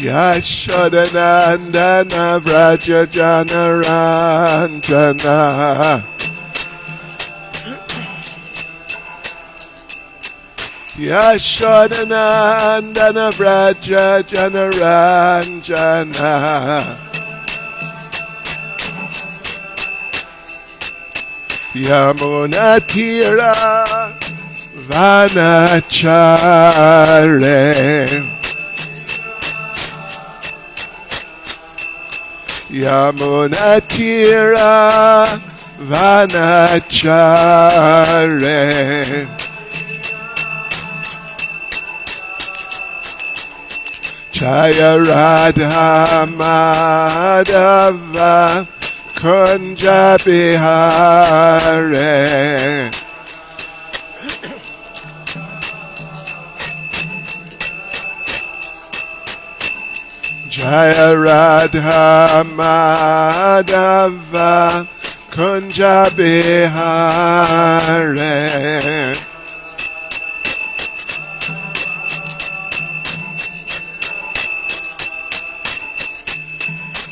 Yashodanandana Vraja Janaranjana Yashodanandana Vraja Janaranjana Yamunatira Vanachare Yamunatira Vanachare Jaya Radha Madhava Kunja Bihare Jaya Radha Madhava Kunja Bihare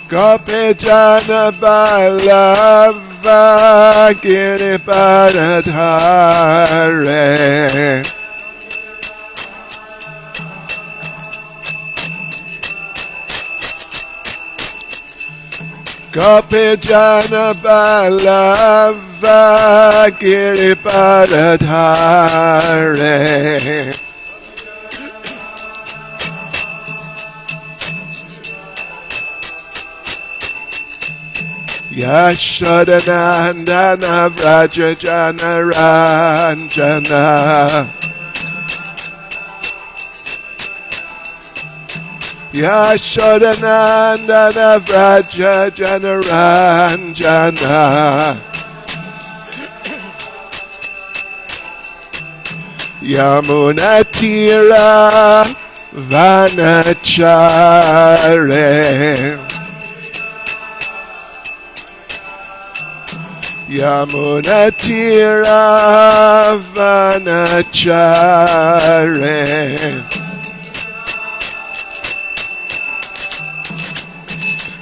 Gopijana Balava Giriparadhare Gopijana Balava Giriparadhare Yashodanandana Vraja Janaranjana Yashodanandana Vraja Janaranjana Yamunatira Vanachare Yamunatira Vanachare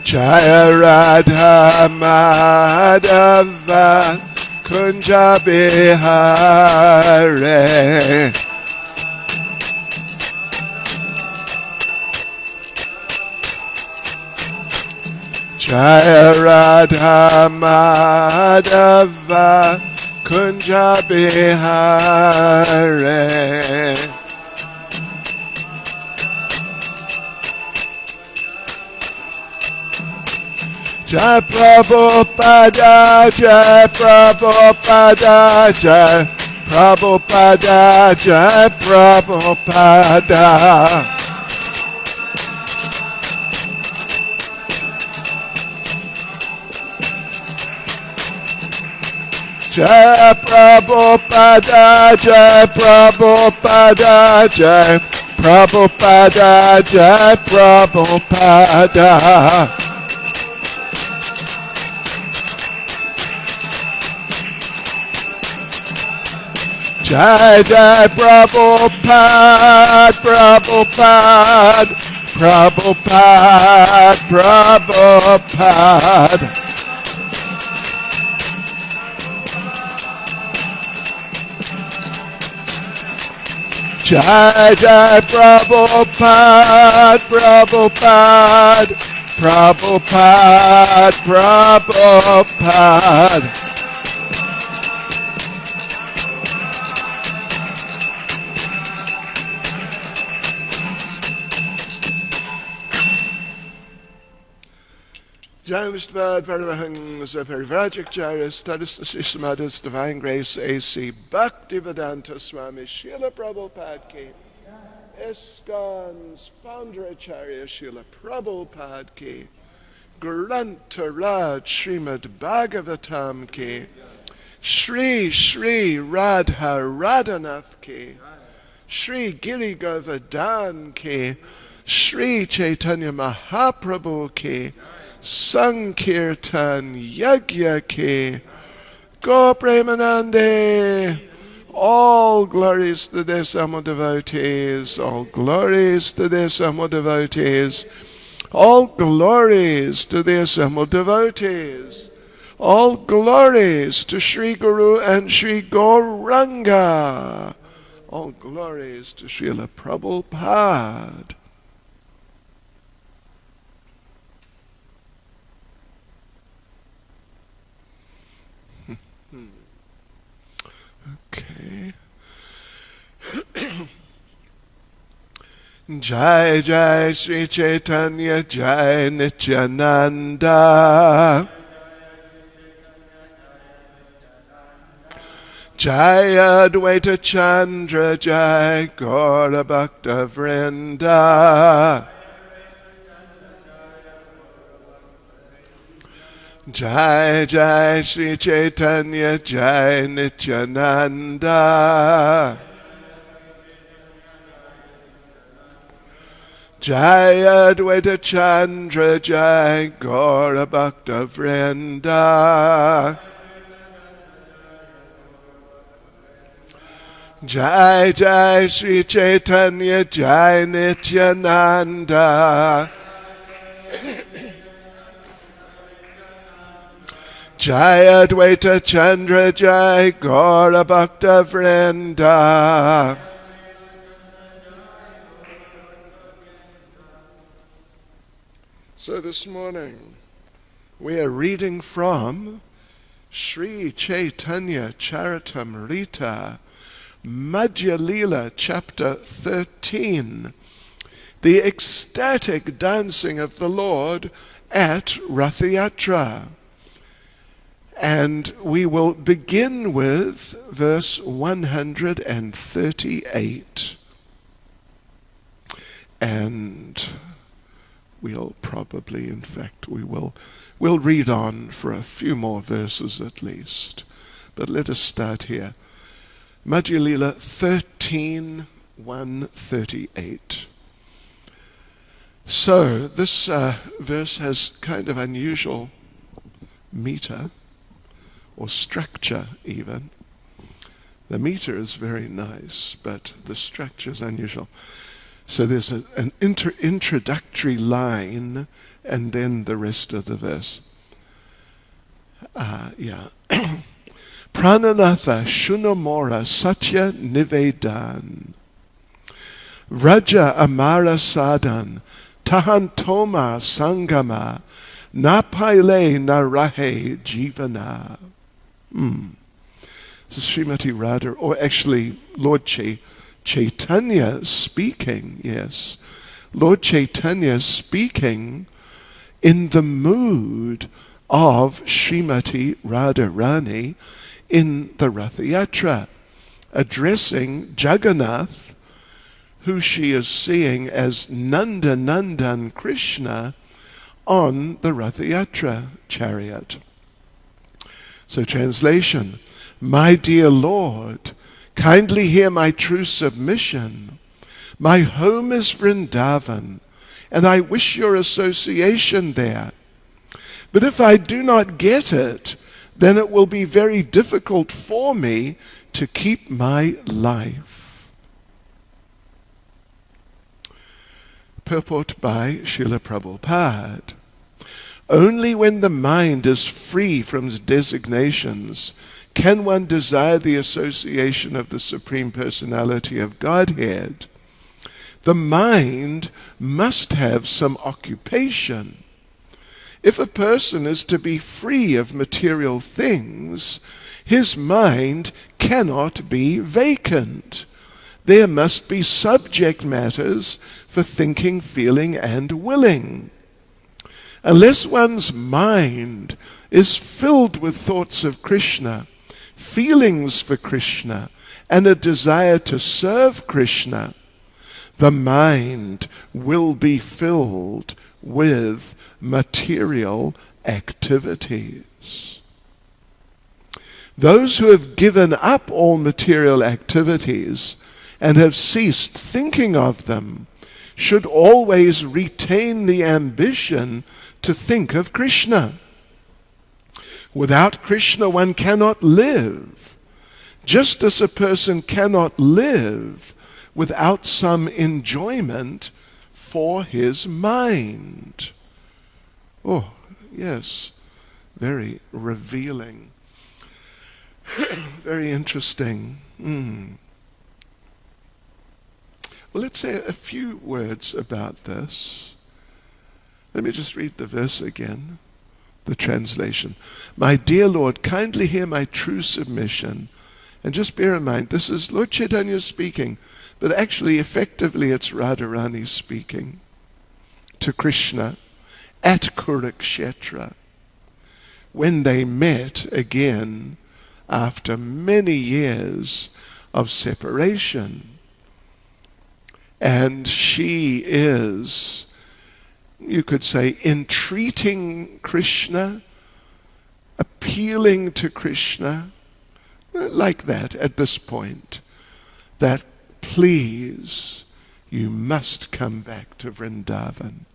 Jaya Radha Madhava Kunja Bihare Jaya Radha Madhava Kunja Bihare Jai Prabhupada Jai Prabhupada Jai Prabhupada Jai Prabhupada Jai Prabhupada, Jai Prabhupada, Jai Prabhupada, Jai Prabhupada. Jai Jai Prabhupada, Prabhupada, Prabhupada, Prabhupada. Jai Jai Prabhupada, Prabhupada, Prabhupada, Prabhupada. Jai Vishnupada Paramahansa Parivrajakacharya Status Sishmadas Divine Grace A.C. Bhakti Vedanta Swami Srila Prabhupada Ki ISKCON's founder Acharya Srila Prabhupada Ki Grantaraj Srimad Bhagavatam Ki Shri Shri Radha Radhanath Ki Shri Giri Govardhan Ki Sri Caitanya Mahaprabhu Ki Sankirtan Yagya Ki Go Premanande All glories to their Samo devotees. All glories to their Samo devotees. All glories to their Samo devotees. All glories to Sri Guru and Sri Gauranga. All glories to Srila Prabhupada. Okay. Jai Jai Sri Caitanya Jai Nityananda. Jai Advaita Chandra Jai Gaura Bhakta Vrinda. Jai Jai Sri Caitanya Jai Nityananda. Jai Advaita Chandra Jai Gaura Bhakta Vrinda. Jai Jai Sri Caitanya Jai Nityananda. Jai Advaita Chandra Jai Gaura Bhakta Vrinda. So this morning we are reading from Sri Caitanya Charitamrta, Madhya lila, chapter 13, the ecstatic dancing of the Lord at Rath Yatra. And we will begin with verse 138. And we'll probably, in fact, we'll read on for a few more verses at least. But let us start here. Madhya lila 13, 138. So this verse has kind of unusual meter, or structure even. The meter is very nice, but the structure is unusual. So there's an introductory line, and then the rest of the verse. Prananatha Shunamora Satya Nivedan Vraja Amara Sadan Tahantoma Sangama Napaile Narahe Jivana. This is Srimati Radha, or actually Lord Chaitanya speaking, yes. Lord Chaitanya speaking in the mood of Srimati Radharani in the Rath Yatra, addressing Jagannath, who she is seeing as Nandanandan Krishna on the Rath Yatra chariot. So translation, my dear Lord, kindly hear my true submission. My home is Vrindavan, and I wish your association there. But if I do not get it, then it will be very difficult for me to keep my life. Purport by Srila Prabhupada. Only when the mind is free from designations can one desire the association of the Supreme Personality of Godhead. The mind must have some occupation. If a person is to be free of material things, his mind cannot be vacant. There must be subject matters for thinking, feeling, and willing. Unless one's mind is filled with thoughts of Krishna, feelings for Krishna, and a desire to serve Krishna, the mind will be filled with material activities. Those who have given up all material activities and have ceased thinking of them should always retain the ambition to think of Krishna. Without Krishna one cannot live. Just as a person cannot live without some enjoyment for his mind. Oh, yes, very revealing. Very interesting. Well, let's say a few words about this. Let me just read the verse again, the translation. My dear Lord, kindly hear my true submission. And just bear in mind, this is Lord Chaitanya speaking, but actually, effectively, it's Radharani speaking to Krishna at Kurukshetra when they met again after many years of separation. And she is, you could say, entreating Krishna, appealing to Krishna, like that at this point, that please, you must come back to Vrindavan.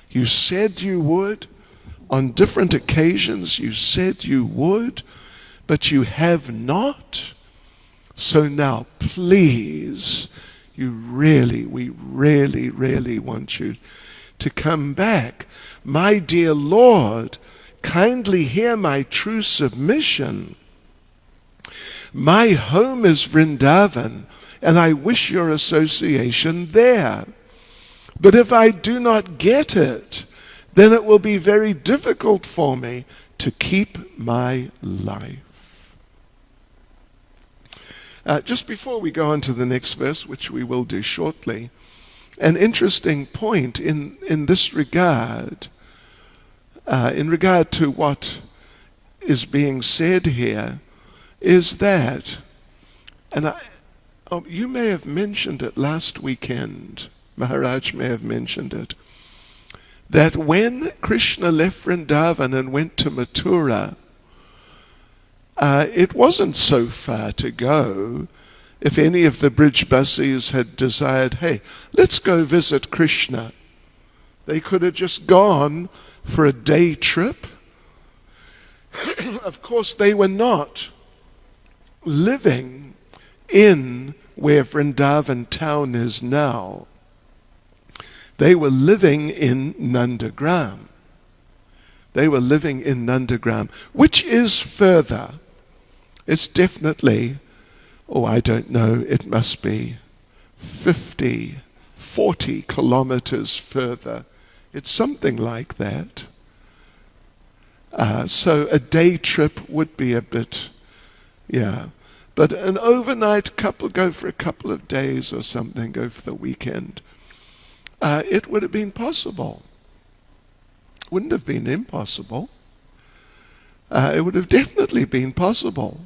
You said you would. On different occasions you said you would, but you have not. So now, please, we really want you to come back. My dear Lord, kindly hear my true submission. My home is Vrindavan, and I wish your association there. But if I do not get it, then it will be very difficult for me to keep my life. Just before we go on to the next verse, which we will do shortly, an interesting point in this regard, in regard to what is being said here, is that, and you may have mentioned it last weekend, Maharaj may have mentioned it, that when Krishna left Vrindavan and went to Mathura, it wasn't so far to go. If any of the Brijbasis had desired, hey, let's go visit Krishna, they could have just gone for a day trip. Of course, they were not living in where Vrindavan town is now. They were living in Nandagram. They were living in Nandagram, which is further. It's definitely, I don't know, it must be 40 kilometers further. It's something like that. So a day trip would be a bit, but an overnight couple, go for a couple of days or something, go for the weekend. It would have been possible. Wouldn't have been impossible. It would have definitely been possible.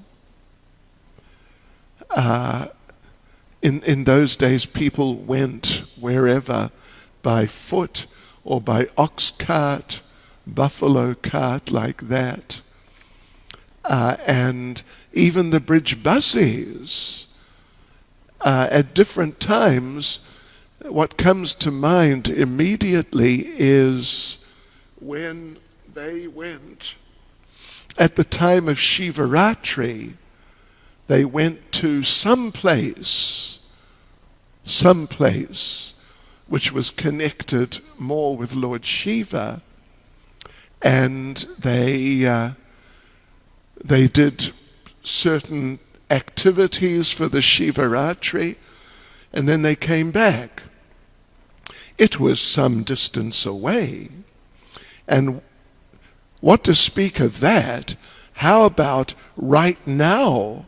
In those days, people went wherever by foot or by ox cart, buffalo cart, like that. And even the Brijbasis, at different times, what comes to mind immediately is when they went, at the time of Shivaratri, they went to some place which was connected more with Lord Shiva, and they did certain activities for the Shivaratri, and then they came back. It was some distance away. And what to speak of that? How about right now?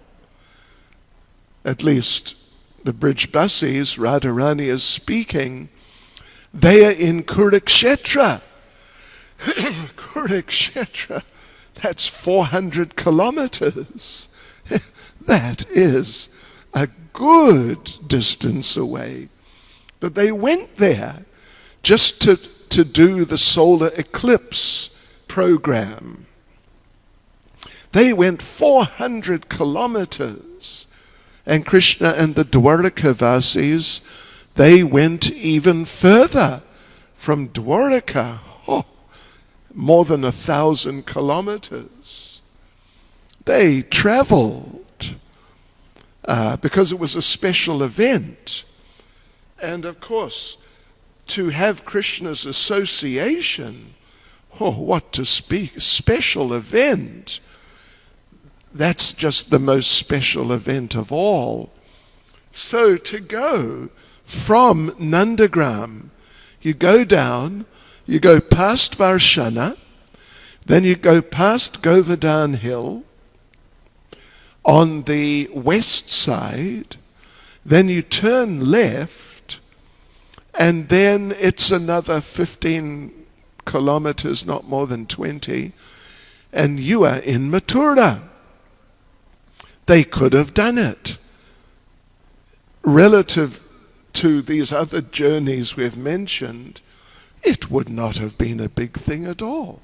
At least the Brijbasis, Radharani is speaking, they are in Kurukshetra. Kurukshetra, that's 400 kilometers. That is a good distance away. But they went there just to do the solar eclipse program. They went 400 kilometers. And Krishna and the Dwarkavasis, they went even further from Dwarka. More than 1,000 kilometers. They traveled. because it was a special event. And of course, to have Krishna's association, oh, what to speak, special event. That's just the most special event of all. So to go from Nandagram, you go down, you go past Varshana, then you go past Govardhan Hill on the west side, then you turn left, and then it's another 15 kilometers, not more than 20, and you are in Mathura. They could have done it. Relative to these other journeys we've mentioned, it would not have been a big thing at all.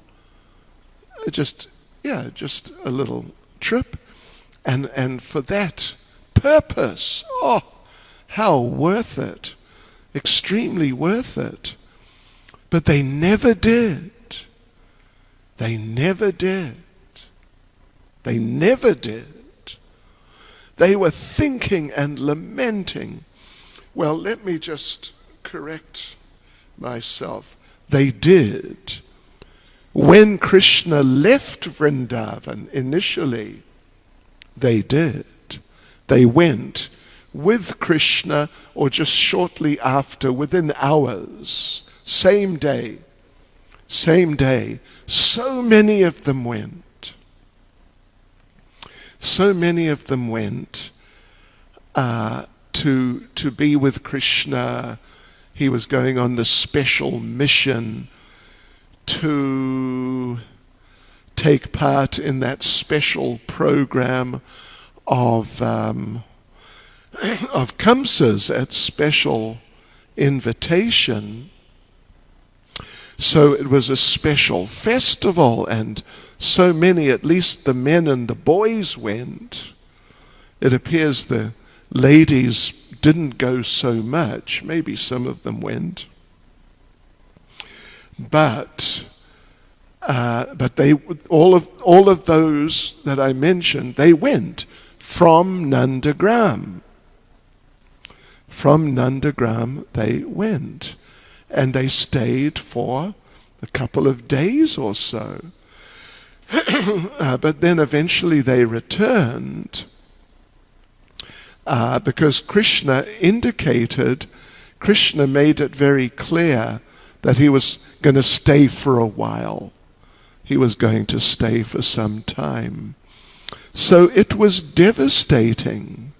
Just a little trip. And for that purpose, oh, how worth it. Extremely worth it. But they never did. They never did. They never did. They were thinking and lamenting. Well, let me just correct myself. They did. When Krishna left Vrindavan initially, they did. They went with Krishna, or just shortly after, within hours, same day. So many of them went. So many of them went to be with Krishna. He was going on this special mission to take part in that special program of Kamsa's at special invitation. So it was a special festival, and so many, at least the men and the boys, went. It appears the ladies didn't go so much. Maybe some of them went. But they, all of those that I mentioned, they went from Nandagram. From Nandagram they went. And they stayed for a couple of days or so. But then eventually they returned because Krishna made it very clear that he was going to stay for a while. He was going to stay for some time. So it was devastating.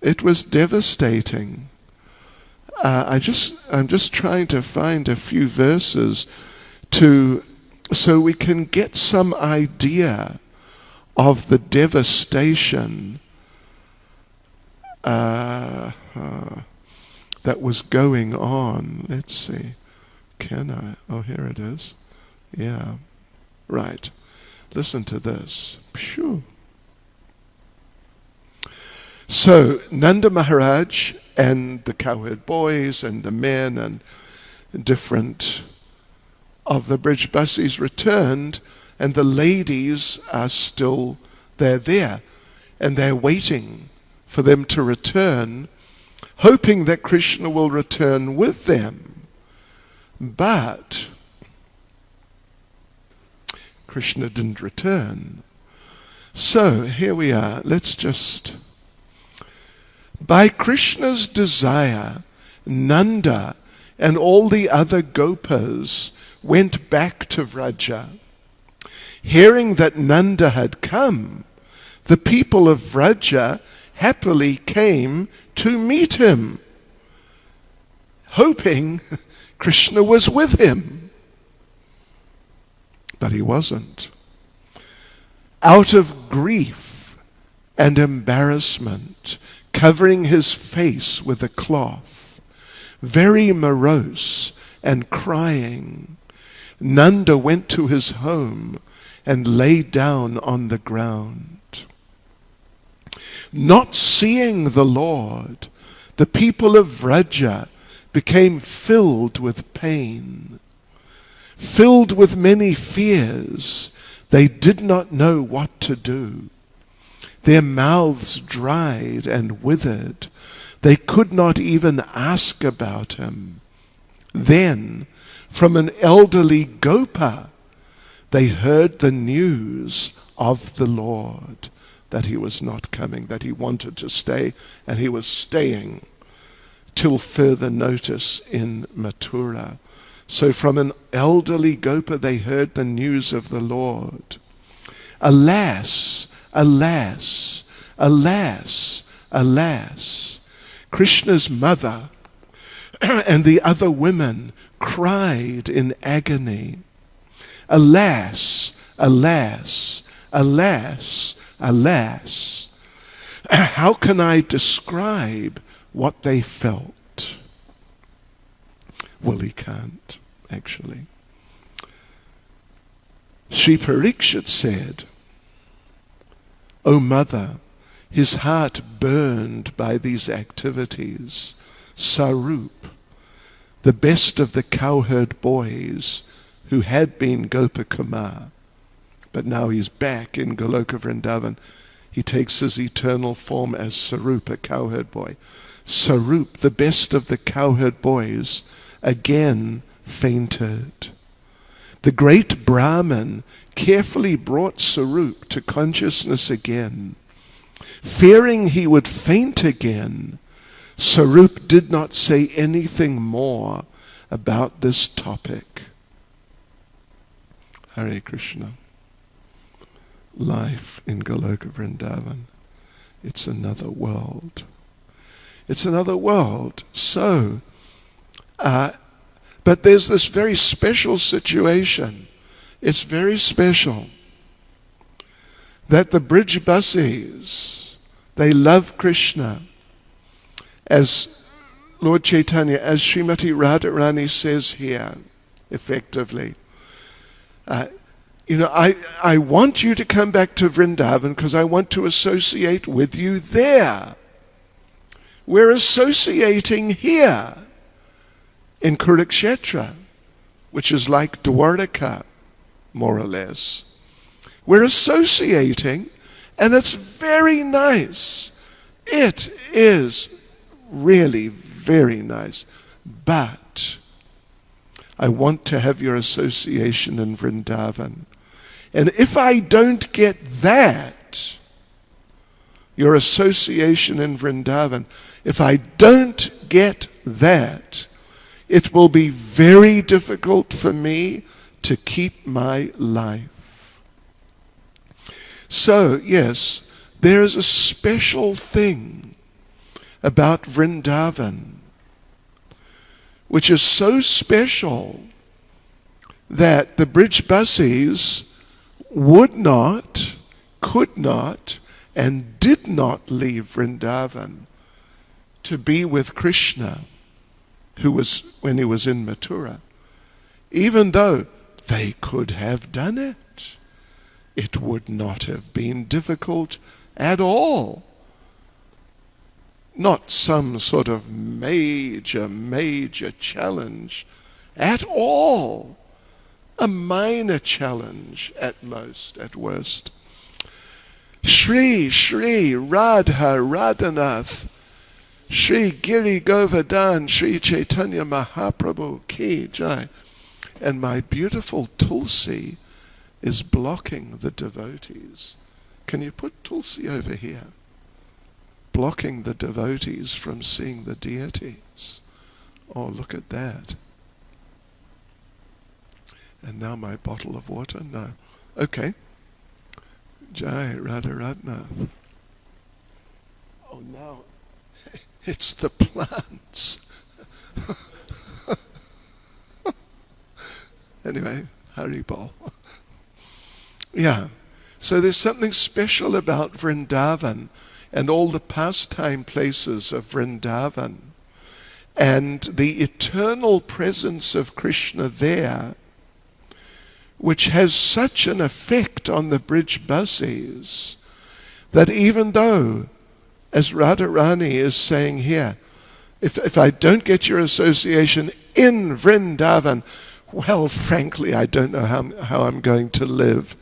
It was devastating. I'm just trying to find a few verses so we can get some idea of the devastation that was going on. Let's see. Can I? Oh, here it is. Yeah. Right. Listen to this. Phew. So, Nanda Maharaj and the cowherd boys and the men and different of the Brijbasis returned, and the ladies are still, they're there, and they're waiting for them to return, hoping that Krishna will return with them. But Krishna didn't return. So here we are. Let's just... By Krishna's desire, Nanda and all the other Gopas went back to Vraja. Hearing that Nanda had come, the people of Vraja happily came to meet him, hoping Krishna was with him. But he wasn't. Out of grief and embarrassment, covering his face with a cloth, very morose and crying, Nanda went to his home and lay down on the ground. Not seeing the Lord, the people of Vraja became filled with pain, filled with many fears. They did not know what to do. Their mouths dried and withered. They could not even ask about him. Then, from an elderly Gopa, they heard the news of the Lord, that he was not coming, that he wanted to stay, and he was staying till further notice in Mathura. So from an elderly Gopa they heard the news of the Lord. Alas, alas, alas, alas. Krishna's mother and the other women cried in agony. Alas, alas, alas, alas. How can I describe what they felt? Well, he can't, actually. Sri Parikshit said, O mother, his heart burned by these activities. Sarup, the best of the cowherd boys who had been Gopakumar, but now he's back in Goloka Vrindavan. He takes his eternal form as Sarup, a cowherd boy. Sarup, the best of the cowherd boys, again fainted. The great Brahmin carefully brought Sarup to consciousness again. Fearing he would faint again, Sarup did not say anything more about this topic. Hare Krishna. Life in Goloka Vrindavan. It's another world. It's another world. So, but there's this very special situation. It's very special that the Brijbasis, they love Krishna. As Lord Chaitanya, as Srimati Radharani says here, effectively, I want you to come back to Vrindavan because I want to associate with you there. We're associating here in Kurukshetra, which is like Dwarka, more or less. We're associating, and it's very nice. It is really very nice. But I want to have your association in Vrindavan. And if I don't get that, your association in Vrindavan, if I don't get that, it will be very difficult for me to keep my life. So, yes, there is a special thing about Vrindavan, which is so special that the Brijbasis would not, could not, and did not leave Vrindavan to be with Krishna, who was when he was in Mathura, even though they could have done it. It would not have been difficult at all. Not some sort of major challenge at all. A minor challenge at most, at worst. Shri Radha Radhanath, Shri Giri Govardhan, Sri Caitanya Mahaprabhu Ki Jai. And my beautiful Tulsi is blocking the devotees. Can you put Tulsi over here? Blocking the devotees from seeing the deities. Oh, look at that. And now my bottle of water? No. Okay. Jai Radha Radhanath. Oh, now it's the plants. Anyway, Haribol. Yeah. So there's something special about Vrindavan and all the pastime places of Vrindavan and the eternal presence of Krishna there, which has such an effect on the Brijbasis that even though, as Radharani is saying here, if I don't get your association in Vrindavan, well, frankly, I don't know how I'm going to live.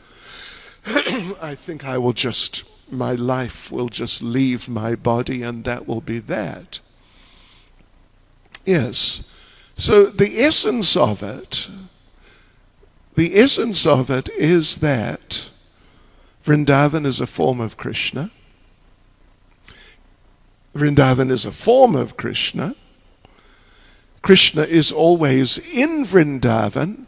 I think I will just my life will just leave my body and that will be that. Yes. So the essence of it is that Vrindavan is a form of Krishna. Vrindavan is a form of Krishna. Krishna is always in Vrindavan.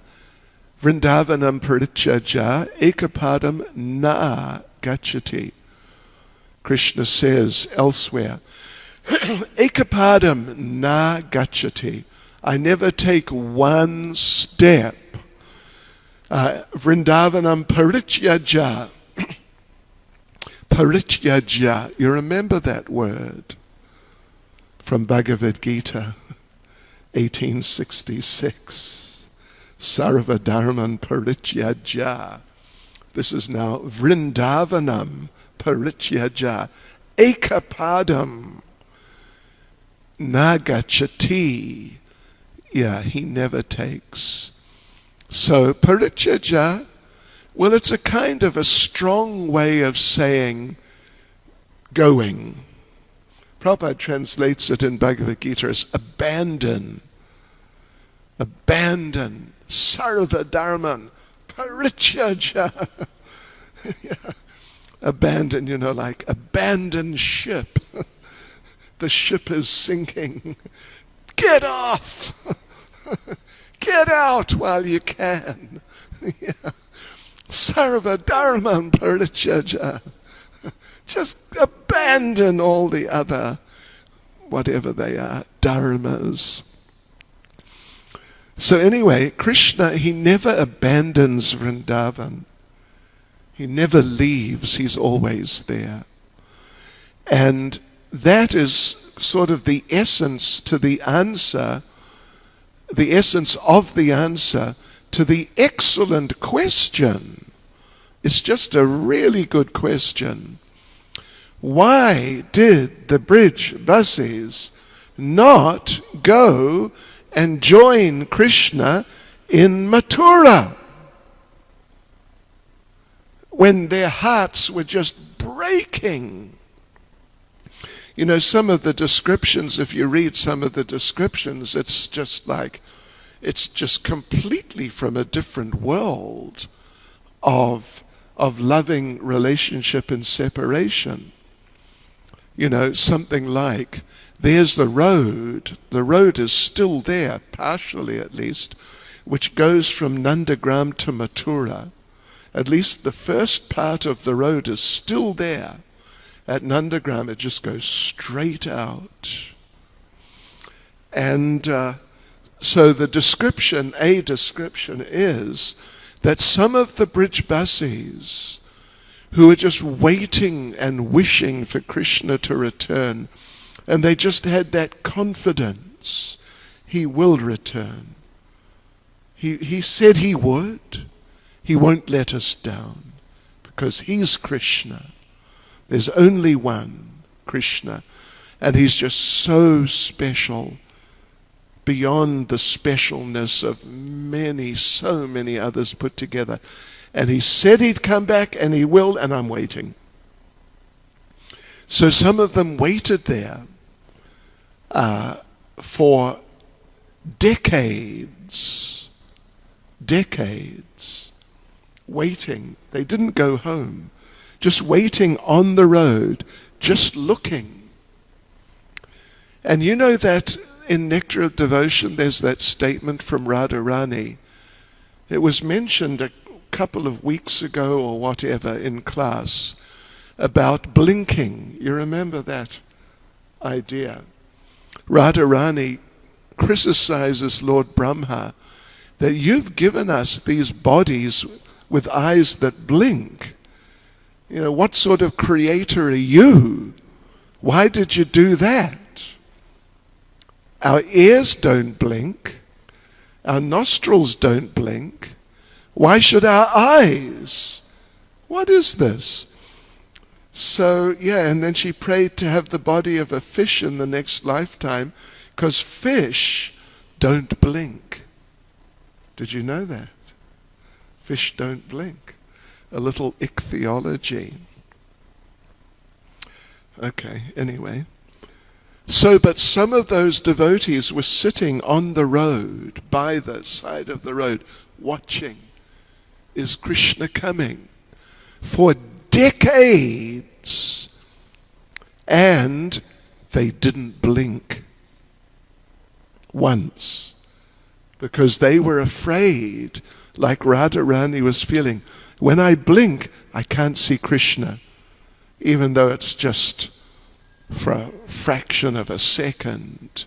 Vrindavanam parityaja ekapadam na gacchati. Krishna says elsewhere, ekapadam na gacchati. I never take one step. Vrindavanam parityaja. Parityaja. You remember that word from Bhagavad Gita, 1866. Sarva dharman parityaja. This is now Vrindavanam parityaja. Ekapadam nagachati. Yeah, he never takes. So parityaja, well, it's a kind of a strong way of saying going. Prabhupada translates it in Bhagavad Gita as abandon. Abandon. Sarva dharman parityaja. Yeah. Abandon, like abandon ship. The ship is sinking. Get off! Get out while you can. Yeah. Sarva dharman parityaja. Just abandon all the other, whatever they are, dharmas. So anyway, Krishna, he never abandons Vrindavan. He never leaves. He's always there. And that is sort of the essence to the answer, the essence of the answer to the excellent question. It's just a really good question. Why did the bridge buses not go and join Krishna in Mathura when their hearts were just breaking? Some of the descriptions, if you read some of the descriptions, it's just completely from a different world of loving relationship and separation. Something like, there's the road is still there, partially at least, which goes from Nandagram to Mathura. At least the first part of the road is still there. At Nandagram, it just goes straight out. And so the description is that some of the bridge basis who are just waiting and wishing for Krishna to return, and they just had that confidence, he will return. He said he would. He won't let us down because he's Krishna. There's only one Krishna, and he's just so special, beyond the specialness of so many others put together. And he said he'd come back, and he will, and I'm waiting. So some of them waited there for decades, waiting. They didn't go home, just waiting on the road, just looking. And you know that in Nectar of Devotion, there's that statement from Radharani. It was mentioned a couple of weeks ago or whatever in class about blinking. You remember that idea? Radharani criticizes Lord Brahma that you've given us these bodies with eyes that blink. What sort of creator are you? Why did you do that? Our ears don't blink. Our nostrils don't blink. Why should our eyes? What is this? So, and then she prayed to have the body of a fish in the next lifetime, because fish don't blink. Did you know that? Fish don't blink. A little ichthyology. Okay, anyway. So, but some of those devotees were sitting on the road, by the side of the road, watching. Is Krishna coming? For decades. And they didn't blink once. Because they were afraid, like Radharani was feeling, when I blink, I can't see Krishna. Even though it's just for a fraction of a second.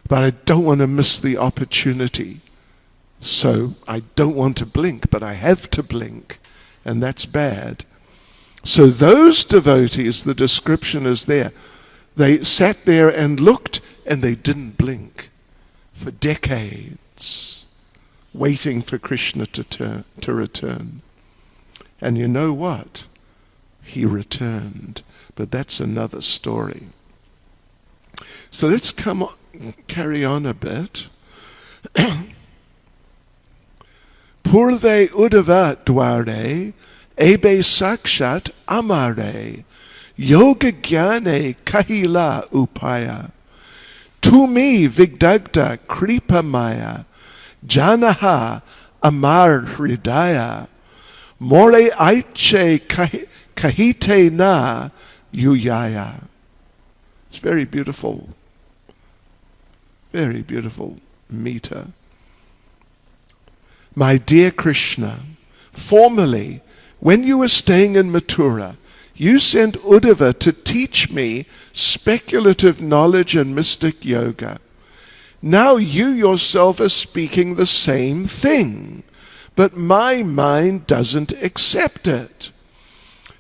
But I don't want to miss the opportunity. So I don't want to blink, but I have to blink. And that's bad. So those devotees, the description is there. They sat there and looked, and they didn't blink for decades, waiting for Krishna to return. And you know what? He returned. But that's another story. So let's carry on a bit. Purve Uddhava Dware, Ebe Sakshat Amare, Yoga Jnane Kahila Upaya, Tumi Vigdagda Kripa Maya, Janaha Amar Hridaya, More Aiche Kahite Na Yuyaya. It's very beautiful meter. My dear Krishna, formerly, when you were staying in Mathura, you sent Uddhava to teach me speculative knowledge and mystic yoga. Now you yourself are speaking the same thing, but my mind doesn't accept it.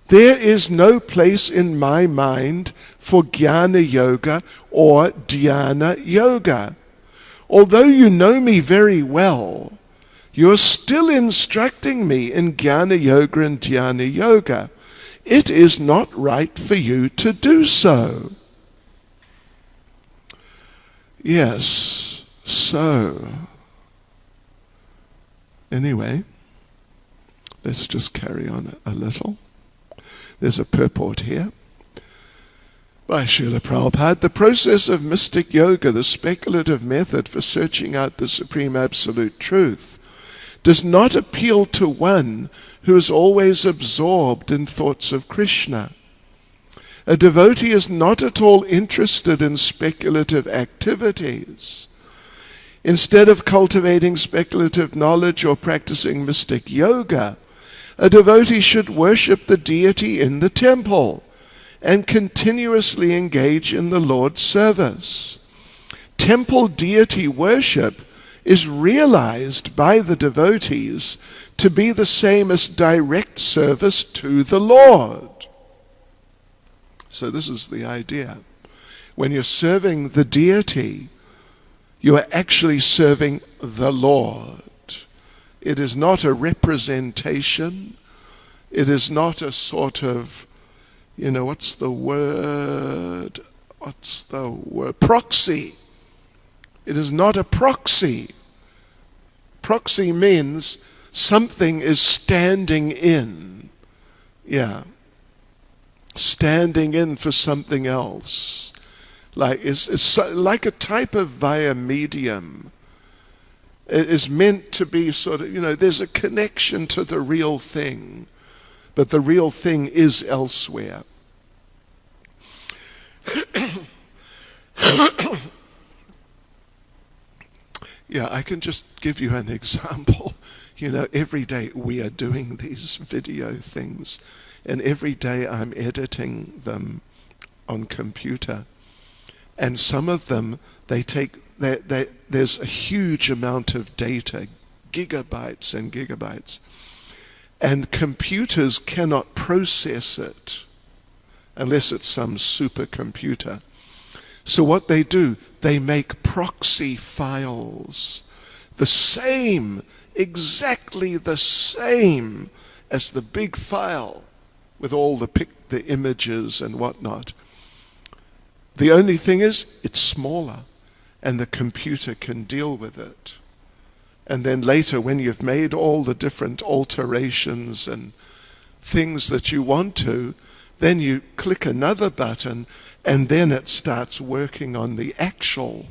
There is no place in my mind for Jnana Yoga or Dhyana Yoga. Although you know me very well, you're still instructing me in Jnana Yoga and Dhyana Yoga. It is not right for you to do so. Yes, so. Anyway, let's just carry on a little. There's a purport here. By Srila Prabhupada, the process of mystic yoga, the speculative method for searching out the Supreme Absolute Truth, does not appeal to one who is always absorbed in thoughts of Krishna. A devotee is not at all interested in speculative activities. Instead of cultivating speculative knowledge or practicing mystic yoga, a devotee should worship the deity in the temple and continuously engage in the Lord's service. Temple deity worship is realized by the devotees to be the same as direct service to the Lord. So this is the idea. When you're serving the deity, you are actually serving the Lord. It is not a representation. It is not a sort of, what's the word? Proxy. It is not a proxy. Proxy means something is standing in. Yeah. Standing in for something else. It's like a type of via medium. It is meant to be sort of, there's a connection to the real thing, but the real thing is elsewhere. Yeah, I can just give you an example. Every day we are doing these video things, and every day I'm editing them on computer. And some of them, there's a huge amount of data, gigabytes and gigabytes. And computers cannot process it unless it's some supercomputer. So what they do, they make proxy files, exactly the same as the big file with all the images and whatnot. The only thing is, it's smaller, and the computer can deal with it. And then later, when you've made all the different alterations and things that you want to, Then you click another button, and then it starts working on the actual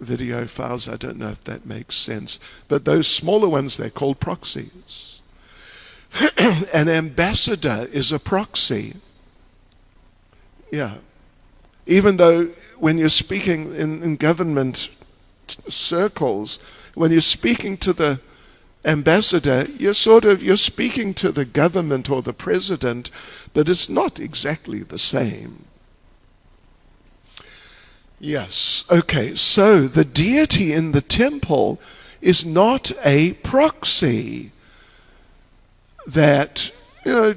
video files. I don't know if that makes sense. But those smaller ones, they're called proxies. An ambassador is a proxy. Yeah. Even though when you're speaking in government circles, when you're speaking to the ambassador, you're speaking to the government or the president, but it's not exactly the same. Yes, okay, so the deity in the temple is not a proxy that,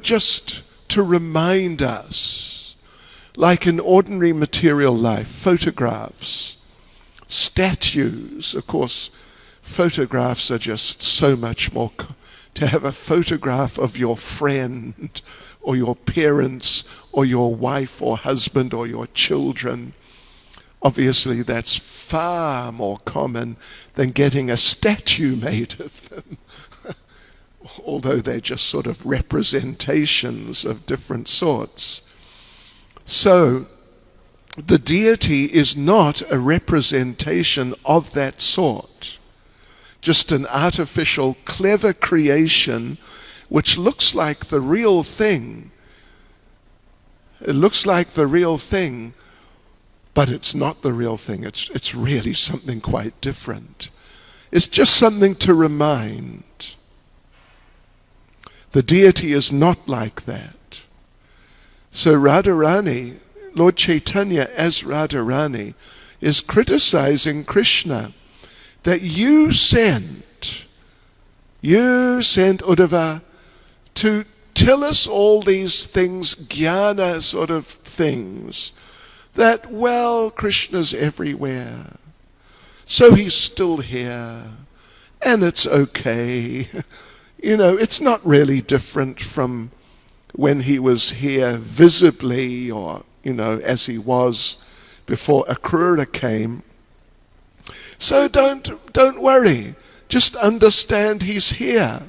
just to remind us, like in ordinary material life, photographs, statues. Of course, photographs are just so much more. To have a photograph of your friend or your parents or your wife or husband or your children, obviously that's far more common than getting a statue made of them. Although they're just sort of representations of different sorts. So, the deity is not a representation of that sort. Just an artificial, clever creation which looks like the real thing. It looks like the real thing, but it's not the real thing. It's really something quite different. It's just something to remind. The deity is not like that. So Radharani, Lord Chaitanya as Radharani, is criticizing Krishna that you sent Uddhava to tell us all these things, jnana sort of things, that, well, Krishna's everywhere, so he's still here, and it's okay. It's not really different from when he was here visibly or, as he was before Akrura came. So don't worry. Just understand he's here.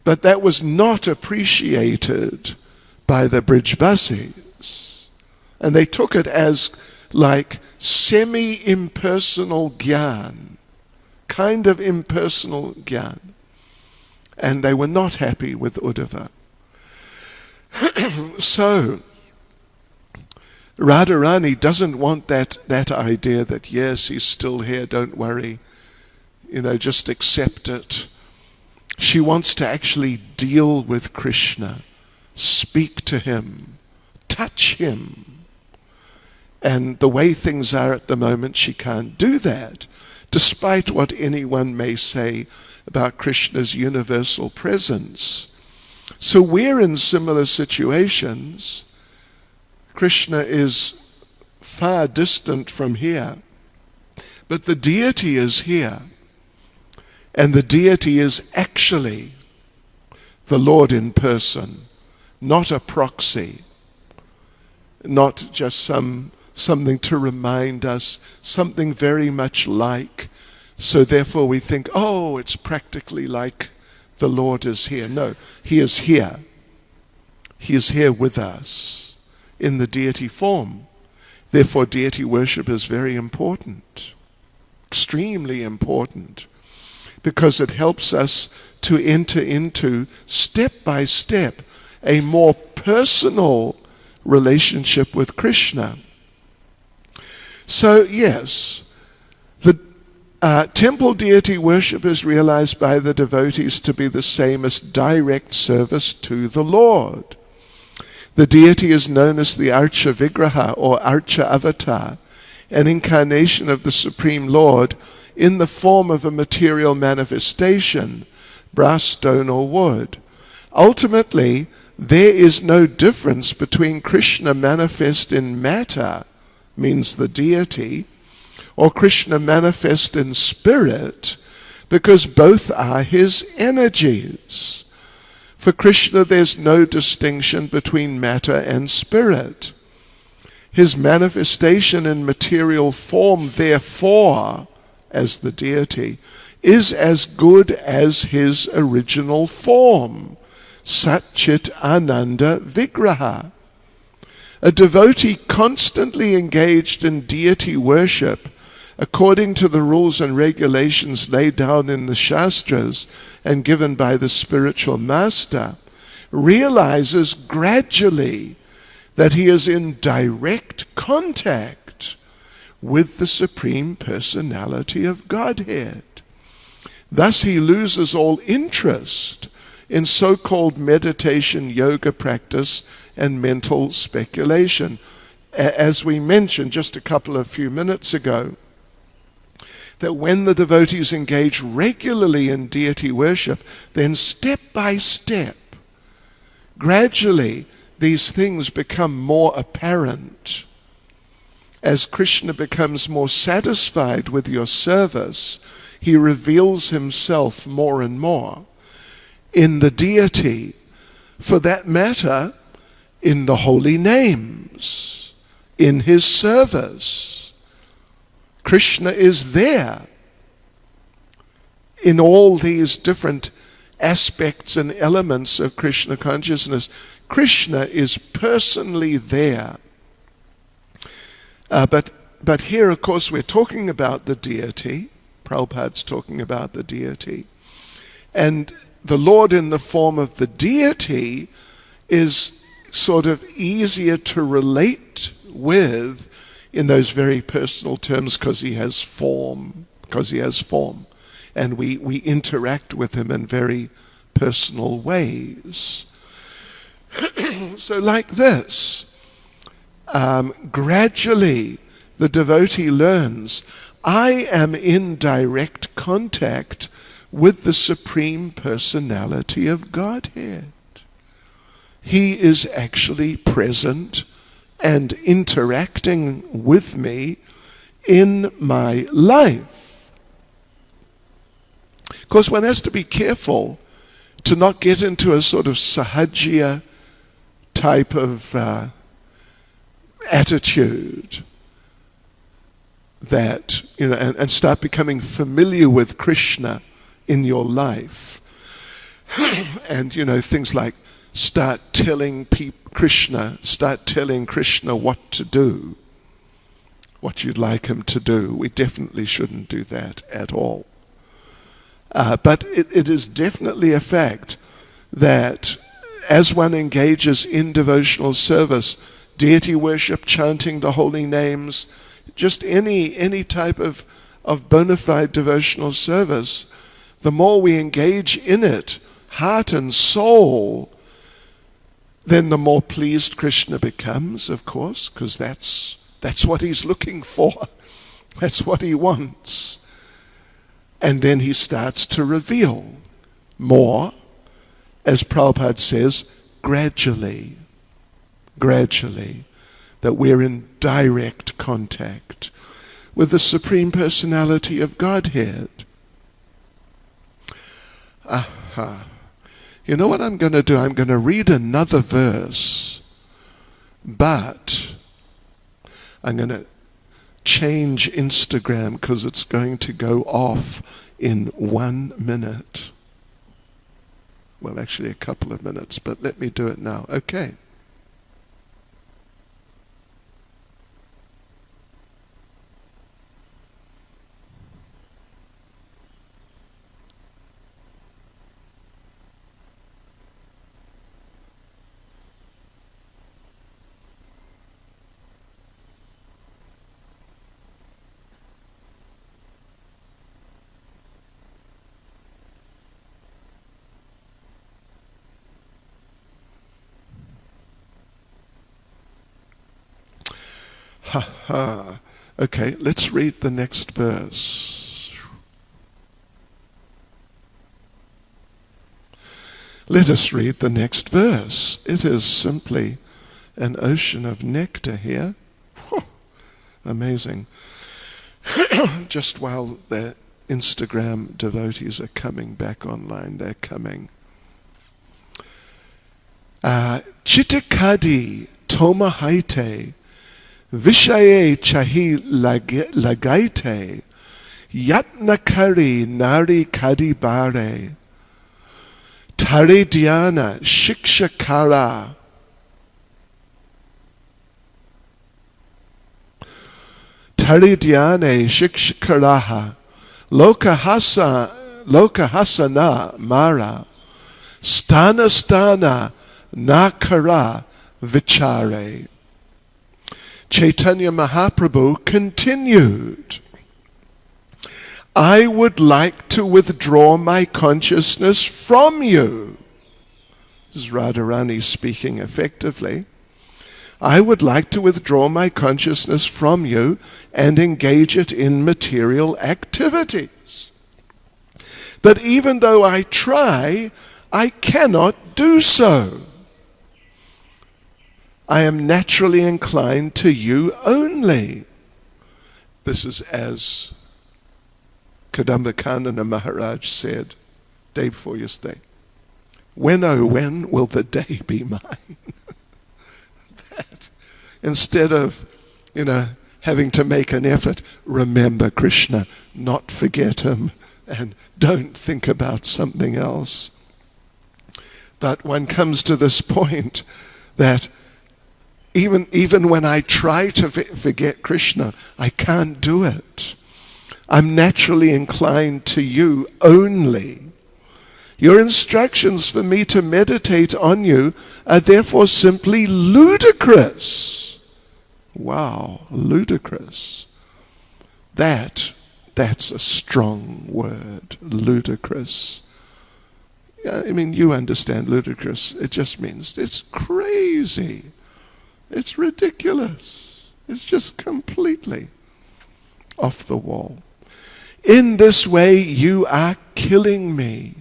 But that was not appreciated by the Brijbasis. And they took it as like semi-impersonal gyan, kind of impersonal gyan. And they were not happy with Uddhava. So, Radharani doesn't want that idea that, yes, he's still here, don't worry, just accept it. She wants to actually deal with Krishna, speak to him, touch him. And the way things are at the moment, she can't do that, despite what anyone may say about Krishna's universal presence. So we're in similar situations. Krishna is far distant from here, but the deity is here. And the deity is actually the Lord in person, not a proxy, not just something to remind us, something very much like. So therefore we think, oh, it's practically like the Lord is here. No, he is here. He is here with us in the deity form. Therefore deity worship is very important, extremely important, because it helps us to enter into, step by step, a more personal relationship with Krishna. So yes, the temple deity worship is realized by the devotees to be the same as direct service to the Lord. The deity is known as the Archa Vigraha or Archa Avatar, an incarnation of the Supreme Lord in the form of a material manifestation, brass, stone or wood. Ultimately, there is no difference between Krishna manifest in matter, means the deity, or Krishna manifest in spirit, because both are his energies. For Krishna, there's no distinction between matter and spirit. His manifestation in material form, therefore, as the deity, is as good as his original form. Sat Chit Ananda Vigraha. A devotee constantly engaged in deity worship according to the rules and regulations laid down in the Shastras and given by the spiritual master realizes gradually that he is in direct contact with the Supreme Personality of Godhead. Thus he loses all interest in so-called meditation, yoga practice, and mental speculation. As we mentioned just a few minutes ago, that when the devotees engage regularly in deity worship, then step by step, gradually, these things become more apparent. As Krishna becomes more satisfied with your service, he reveals himself more and more in the deity. For that matter, in the holy names, in his service. Krishna is there in all these different aspects and elements of Krishna consciousness. Krishna is personally there. But here, of course, we're talking about the deity. Prabhupada's talking about the deity. And the Lord in the form of the deity is sort of easier to relate with in those very personal terms because he has form. And we interact with him in very personal ways. So like this, gradually the devotee learns, I am in direct contact with the Supreme Personality of Godhead. He is actually present and interacting with me in my life. Of course, one has to be careful to not get into a sort of sahajya type of attitude that, and start becoming familiar with Krishna in your life. And, things like start telling Krishna what to do, what you'd like him to do. We definitely shouldn't do that at all. But it is definitely a fact that as one engages in devotional service, deity worship, chanting the holy names, just any type of bona fide devotional service, the more we engage in it, heart and soul, then the more pleased Krishna becomes, of course, because that's what he's looking for. That's what he wants. And then he starts to reveal more, as Prabhupada says, gradually, that we're in direct contact with the Supreme Personality of Godhead. You know what I'm going to do? I'm going to read another verse, but I'm going to change Instagram because it's going to go off in 1 minute. Well, actually a couple of minutes, but let me do it now. Okay. Okay, let's read the next verse. Let us read the next verse. It is simply an ocean of nectar here. Whew, amazing. Just while the Instagram devotees are coming back online, they're coming. Chitakadi tomahaite Vishaye chahi lagaite yatnakari nari kadi bare Paridhyana Shikshakara. Taridhyane Shikshakaraha Lokahasana Mara Stana Stana Nakara Vichare. Chaitanya Mahaprabhu continued, I would like to withdraw my consciousness from you. This is Radharani speaking effectively. I would like to withdraw my consciousness from you and engage it in material activities. But even though I try, I cannot do so. I am naturally inclined to you only. This is as Kadambakandana Maharaj said day before yesterday. When, oh when, will the day be mine? That, instead of, having to make an effort, remember Krishna, not forget him, and don't think about something else. But one comes to this point that even when I try to forget Krishna, I can't do it. I'm naturally inclined to you only. Your instructions for me to meditate on you are therefore simply ludicrous. Wow, ludicrous. That's a strong word, ludicrous. I mean, you understand ludicrous. It just means it's crazy. It's ridiculous. It's just completely off the wall. In this way, you are killing me.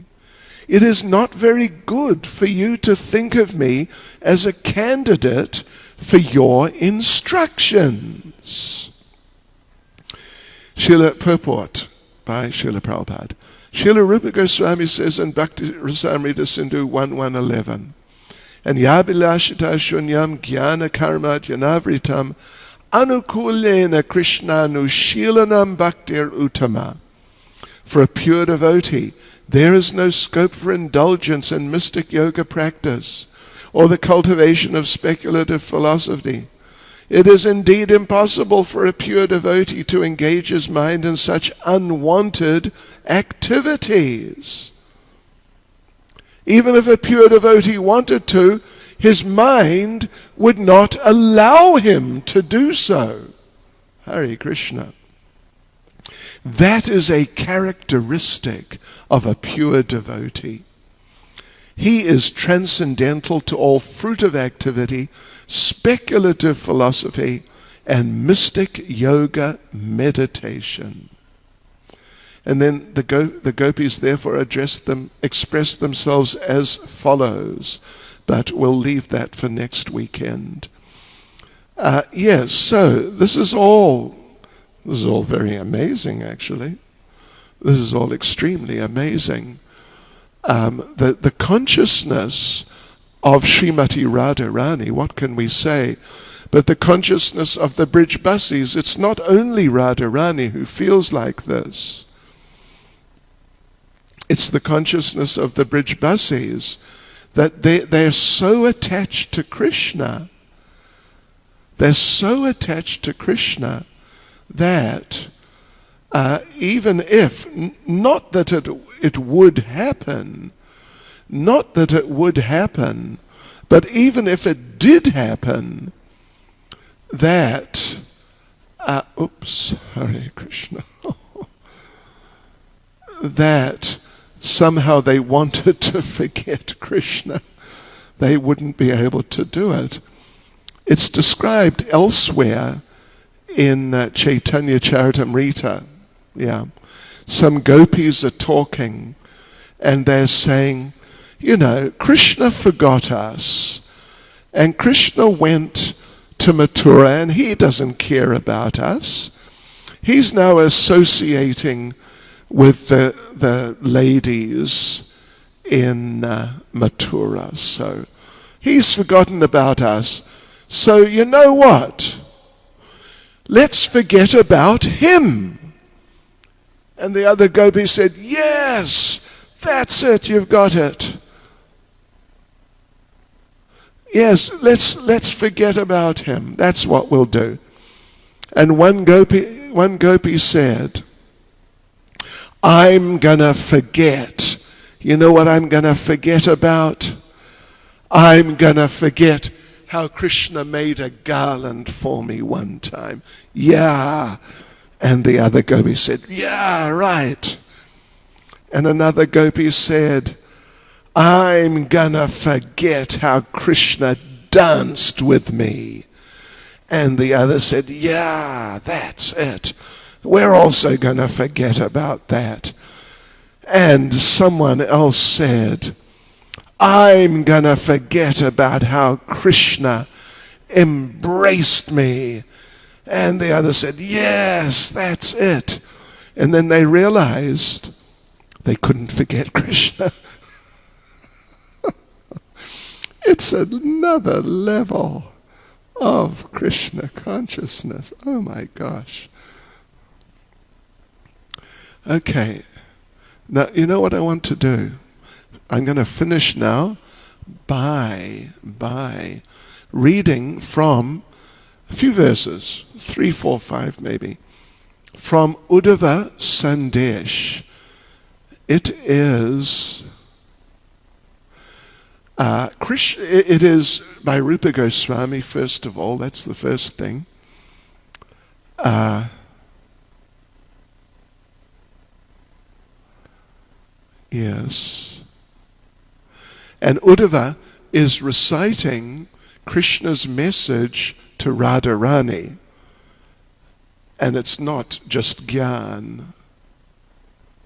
It is not very good for you to think of me as a candidate for your instructions. Srila Purport by Srila Prabhupada. Srila Rupa Goswami says in Bhakti Rasamrita Sindhu 1.1.11, and yabilashita shunyam jnana karma janavritam anukulena krishnanushilanam bhaktir uttama. For a pure devotee, there is no scope for indulgence in mystic yoga practice or the cultivation of speculative philosophy. It is indeed impossible for a pure devotee to engage his mind in such unwanted activities. Even if a pure devotee wanted to, his mind would not allow him to do so. Hare Krishna. That is a characteristic of a pure devotee. He is transcendental to all fruitive activity, speculative philosophy, and mystic yoga meditation. And then the gopis therefore express themselves as follows, but we'll leave that for next weekend. Yes, so this is all very amazing, actually. This is all extremely amazing. The consciousness of Srimati Radharani, what can we say? But the consciousness of the Brijbasis, it's not only Radharani who feels like this. It's the consciousness of the Brijbasis that they're so attached to Krishna. They're so attached to Krishna that even if, not that it would happen, but even if it did happen, that, Hare Krishna, that somehow they wanted to forget Krishna, they wouldn't be able to do it. It's described elsewhere in Chaitanya Charitamrta. Yeah, some gopis are talking and they're saying, Krishna forgot us, and Krishna went to Mathura and he doesn't care about us. He's now associating with the ladies in Mathura, so he's forgotten about us. So you know what? Let's forget about him. And the other gopis said, yes, that's it, you've got it. Yes, let's forget about him. That's what we'll do. And one gopi said, I'm gonna forget. You know what I'm gonna forget about? I'm gonna forget how Krishna made a garland for me one time. Yeah. And the other gopi said, yeah, right. And another gopi said, I'm gonna forget how Krishna danced with me. And the other said, yeah, that's it. We're also gonna forget about that. And someone else said, I'm gonna forget about how Krishna embraced me. And the other said, yes, that's it. And then they realized they couldn't forget Krishna. It's another level of Krishna consciousness. Oh my gosh. Okay. Now, you know what I want to do? I'm going to finish now by reading from a few verses, 3, 4, 5 maybe, from Uddhava Sandesh. It is it is by Rupa Goswami, first of all. That's the first thing. Yes. And Uddhava is reciting Krishna's message to Radharani. And it's not just Gyan.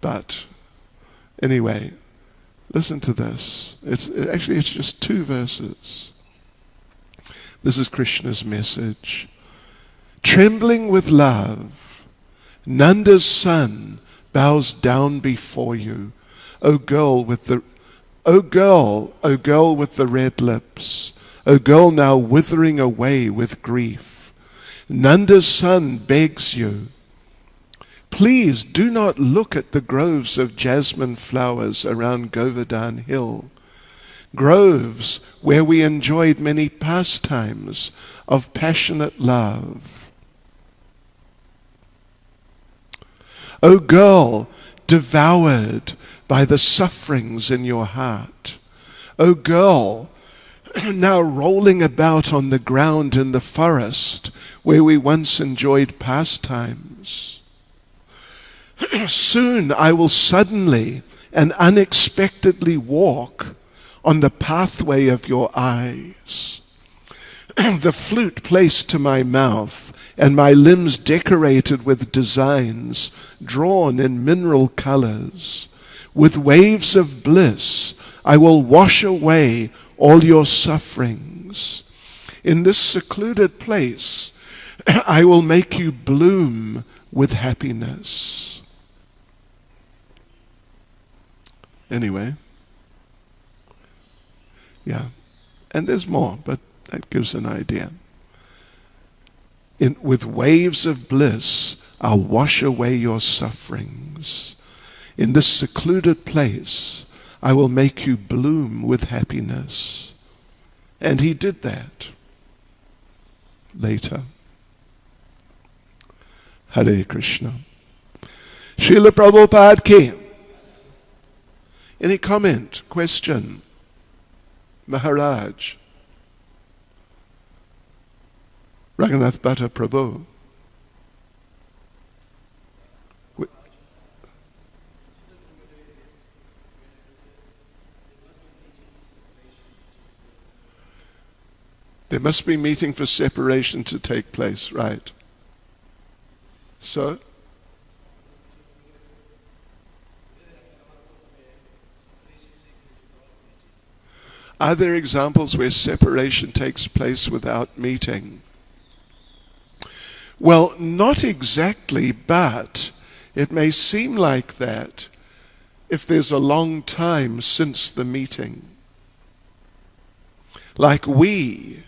But anyway, listen to this. It's just 2 verses. This is Krishna's message. Trembling with love, Nanda's son bows down before you. O girl with the red lips, O girl now withering away with grief. Nanda's son begs you, please do not look at the groves of jasmine flowers around Govardhan Hill, groves where we enjoyed many pastimes of passionate love. O girl, devoured by the sufferings in your heart. O girl, now rolling about on the ground in the forest where we once enjoyed pastimes. Soon I will suddenly and unexpectedly walk on the pathway of your eyes. The flute placed to my mouth and my limbs decorated with designs drawn in mineral colors. With waves of bliss, I will wash away all your sufferings. In this secluded place, I will make you bloom with happiness. Anyway, yeah, and there's more, but that gives an idea. With waves of bliss, I'll wash away your sufferings. In this secluded place, I will make you bloom with happiness. And he did that later. Hare Krishna. Srila Prabhupada ki. Any comment, question? Maharaj. Raghunath Bhatta Prabhu. There must be meeting for separation to take place, right? So? Are there examples where separation takes place without meeting? Well, not exactly, but it may seem like that if there's a long time since the meeting. Like we,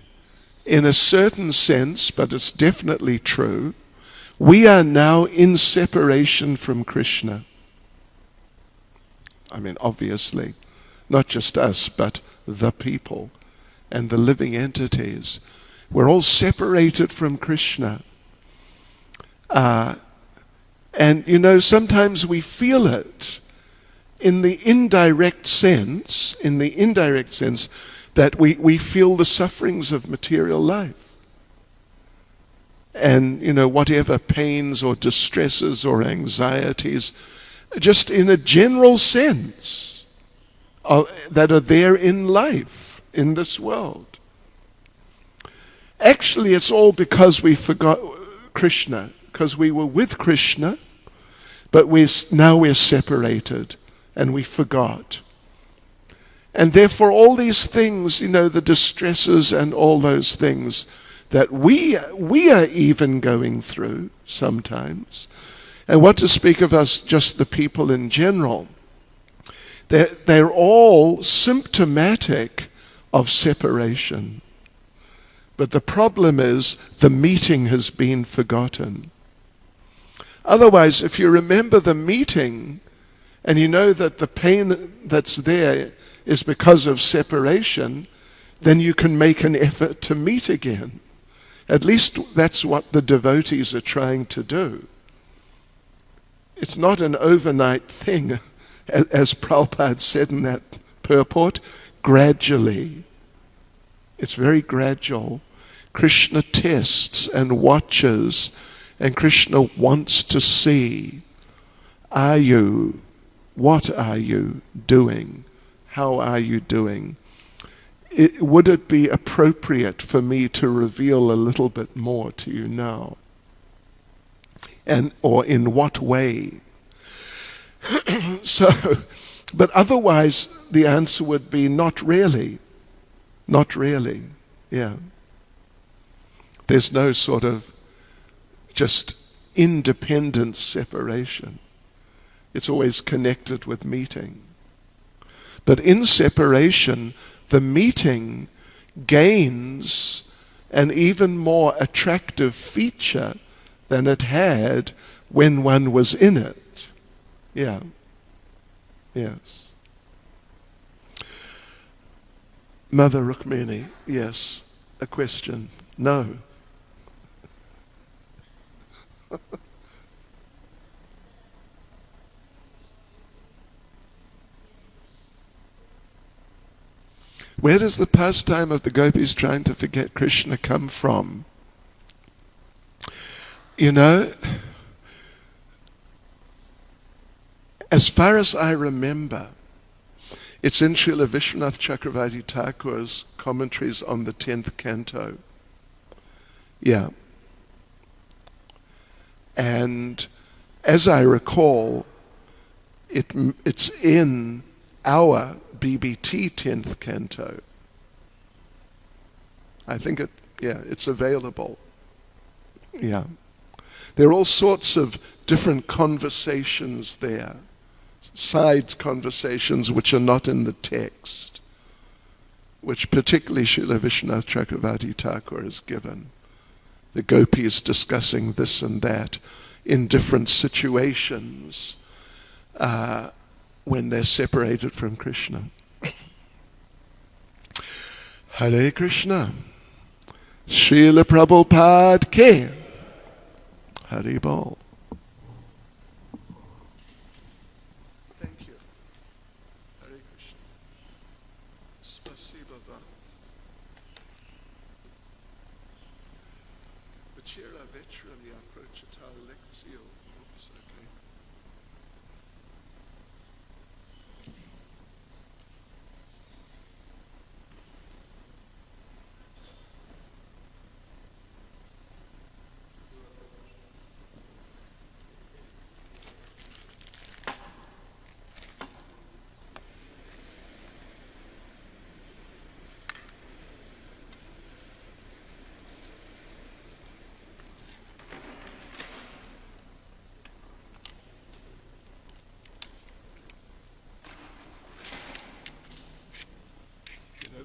in a certain sense, but it's definitely true, we are now in separation from Krishna. I mean, obviously, not just us, but the people. and the living entities. We're all separated from Krishna. And sometimes we feel it in the indirect sense, that we feel the sufferings of material life. And, whatever pains or distresses or anxieties, just in a general sense, that are there in life, in this world. Actually, it's all because we forgot Krishna, because we were with Krishna, but now we're separated, and we forgot. And therefore all these things, the distresses and all those things that we are even going through sometimes, and what to speak of us, just the people in general, they're all symptomatic of separation. But the problem is the meeting has been forgotten. Otherwise, if you remember the meeting, and you know that the pain that's there is because of separation, then you can make an effort to meet again. At least that's what the devotees are trying to do. It's not an overnight thing, as Prabhupada said in that purport, gradually. It's very gradual. Krishna tests and watches, and Krishna wants to see, what are you doing? How are you doing? Would it be appropriate for me to reveal a little bit more to you now? Or in what way? But otherwise the answer would be not really. Not really, yeah. There's no sort of just independent separation. It's always connected with meeting. But in separation, the meeting gains an even more attractive feature than it had when one was in it. Yeah. Yes. Mother Rukmini, yes. A question? No. Where does the pastime of the gopis trying to forget Krishna come from? As far as I remember, it's in Srila Vishwanath Chakravarti Thakur's commentaries on the 10th canto. Yeah. And as I recall, it's in our BBT 10th canto. I think it's available. Yeah. There are all sorts of different conversations there, sides conversations which are not in the text, which particularly Srila Vishwanath Chakravarti Thakur has given. The gopis discussing this and that in different situations when they're separated from Krishna. Hare Krishna. Srila Prabhupada Ki. Hare Bol. Thank you. Hare Krishna. Spasiba va. Vachira vetram ya prochita lectio. Oops, okay.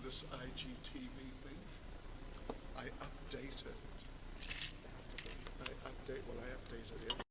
This IGTV thing, I updated. I updated it.